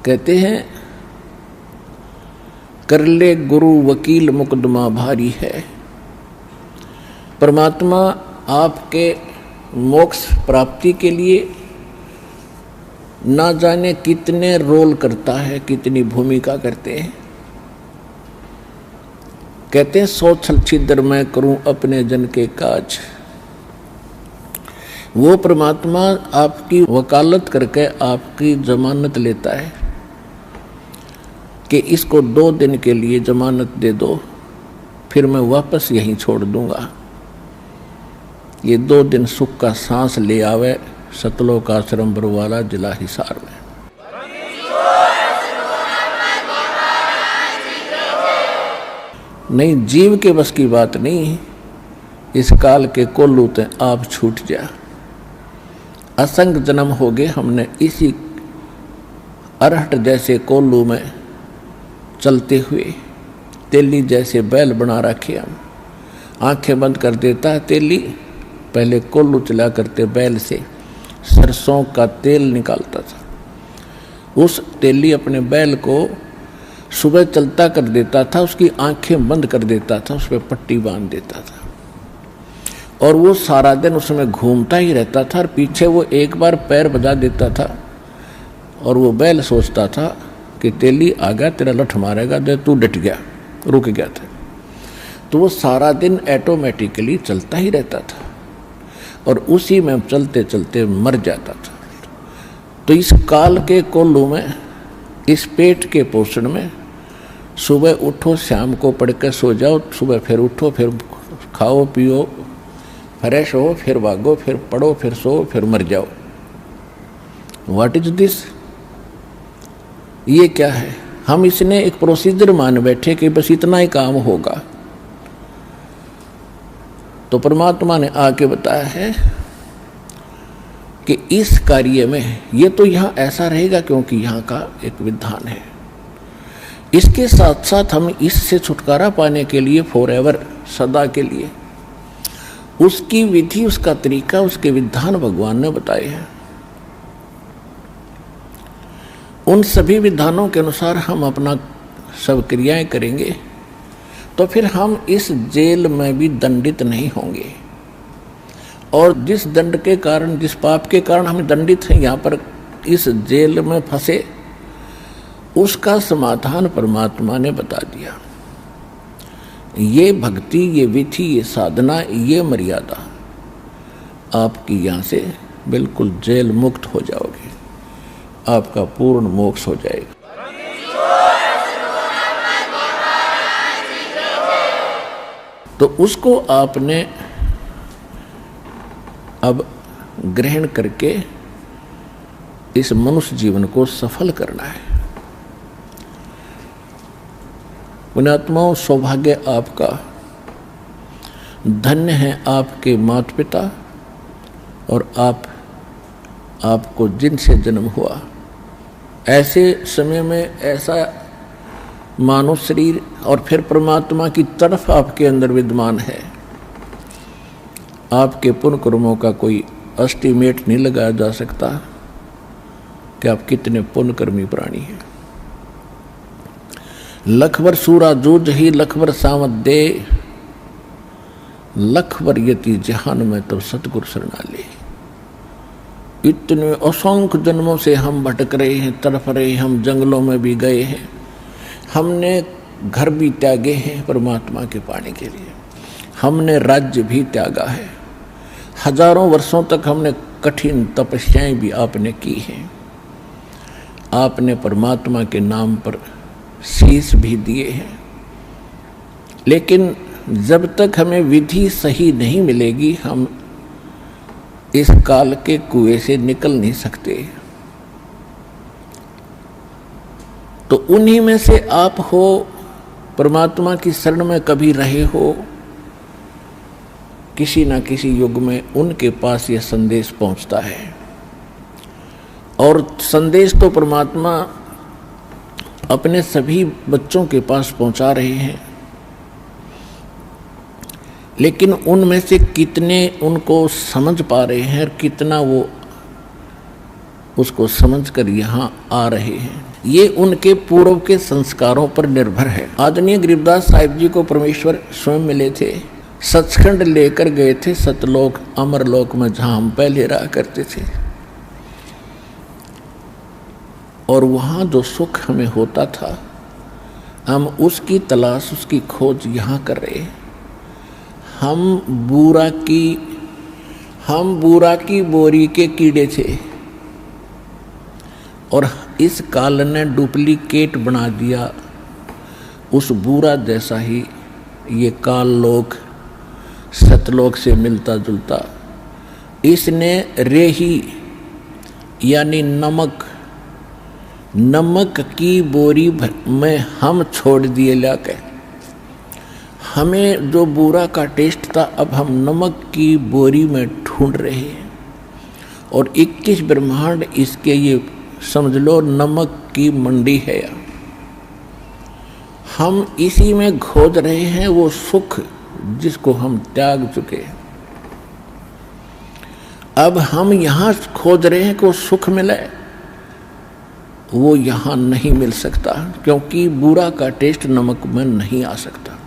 कहते हैं कर ले गुरु वकील मुकदमा भारी है। परमात्मा आपके मोक्ष प्राप्ति के लिए ना जाने कितने रोल करता है, कितनी भूमिका करते हैं। कहते हैं 100 छल छिद्र मैं करूं अपने जन के काज। वो परमात्मा आपकी वकालत करके आपकी जमानत लेता है कि इसको 2 दिन के लिए जमानत दे दो, फिर मैं वापस यहीं छोड़ दूंगा। ये 2 दिन सुख का सांस ले आवे सतलोक आश्रम बरवाला जिला हिसार में। नहीं, जीव के बस की बात नहीं। इस काल के कोल्लू ते आप छूट जा। असंग जन्म हो गए हमने इसी अरहट जैसे कोल्लू में चलते हुए। तेली जैसे बैल बना रखे हम। आंखें बंद कर देता है तेली, पहले कोल्लू चला करते बैल से सरसों का तेल निकालता था। उस तेली अपने बैल को सुबह चलता कर देता था, उसकी आंखें बंद कर देता था, उस पर पट्टी बांध देता था और वो सारा दिन उसमें घूमता ही रहता था। और पीछे वो एक बार पैर बजा देता था और वो बैल सोचता था कि तेली आ गया, तेरा लठ मारेगा, दे तू डट गया, रुक गया था। तो वो सारा दिन ऑटोमेटिकली चलता ही रहता था और उसी में चलते चलते मर जाता था। तो इस काल के कोल्लू में, इस पेट के पोषण में, सुबह उठो शाम को पढ़ के सो जाओ, सुबह फिर उठो, फिर खाओ पियो, फ्रेश हो, फिर भागो, फिर पढ़ो, फिर सो, फिर मर जाओ। What is this? ये क्या है? हम इसने एक प्रोसीजर मान बैठे कि बस इतना ही काम होगा। तो परमात्मा ने आके बताया है कि इस कार्य में ये तो यहाँ ऐसा रहेगा क्योंकि यहाँ का एक विधान है। इसके साथ साथ हम इससे छुटकारा पाने के लिए फॉरएवर, सदा के लिए, उसकी विधि, उसका तरीका, उसके विधान भगवान ने बताए हैं। उन सभी विधानों के अनुसार हम अपना सब क्रियाएं करेंगे तो फिर हम इस जेल में भी दंडित नहीं होंगे। और जिस दंड के कारण, जिस पाप के कारण हम दंडित हैं, यहाँ पर इस जेल में फंसे, उसका समाधान परमात्मा ने बता दिया। ये भक्ति, ये विधि, ये साधना, ये मर्यादा, आपकी यहाँ से बिल्कुल जेल मुक्त हो जाओगे, आपका पूर्ण मोक्ष हो जाएगा। तो उसको आपने अब ग्रहण करके इस मनुष्य जीवन को सफल करना है। पुण्यात्माओं, सौभाग्य आपका, धन्य है आपके माता पिता और आपको जिनसे जन्म हुआ। ऐसे समय में ऐसा मानव शरीर और फिर परमात्मा की तरफ आपके अंदर विद्यमान है। आपके पुण्य कर्मों का कोई एस्टीमेट नहीं लगाया जा सकता कि आप कितने पुण्यकर्मी प्राणी हैं। लखवर सूरा जूझ ही लखवर सावत दे, लखवर यति जहान में तो सतगुरु शरणाले। इतने असंख्य जन्मों से हम भटक रहे हैं, तड़फ रहे हैं, हम जंगलों में भी गए हैं, हमने घर भी त्यागे हैं परमात्मा के पाने के लिए, हमने राज्य भी त्यागा है, हजारों वर्षों तक हमने कठिन तपस्याएं भी आपने की हैं, आपने परमात्मा के नाम पर शीश भी दिए हैं। लेकिन जब तक हमें विधि सही नहीं मिलेगी, हम इस काल के कुएं से निकल नहीं सकते। तो उन्हीं में से आप हो, परमात्मा की शरण में कभी रहे हो, किसी ना किसी युग में उनके पास यह संदेश पहुंचता है। और संदेश तो परमात्मा अपने सभी बच्चों के पास पहुंचा रहे हैं, लेकिन उनमें से कितने उनको समझ पा रहे हैं और कितना वो उसको समझकर यहाँ आ रहे हैं। ये उनके पूर्व के संस्कारों पर निर्भर है। आदरणीय गरीबदास साहिब जी को परमेश्वर स्वयं मिले थे, सचखंड लेकर गए थे, सतलोक अमरलोक में जहाँ हम पहले रहा करते थे। और वहाँ जो सुख हमें होता था, हम उसकी तलाश, उसकी खोज यहाँ कर रहे हैं। हम बूरा की बोरी के कीड़े थे और इस काल ने डुप्लीकेट बना दिया उस बूरा जैसा ही ये काल लोक सतलोक से मिलता जुलता। इसने रेही यानी नमक की बोरी में हम छोड़ दिए लाके। हमें जो बूरा का टेस्ट था, अब हम नमक की बोरी में ढूंढ रहे हैं। और 21 ब्रह्मांड इसके ये समझ लो नमक की मंडी है। हम इसी में खोज रहे हैं वो सुख जिसको हम त्याग चुके हैं। अब हम यहाँ खोज रहे हैं कि वो सुख मिले, वो यहाँ नहीं मिल सकता, क्योंकि बुरा का टेस्ट नमक में नहीं आ सकता।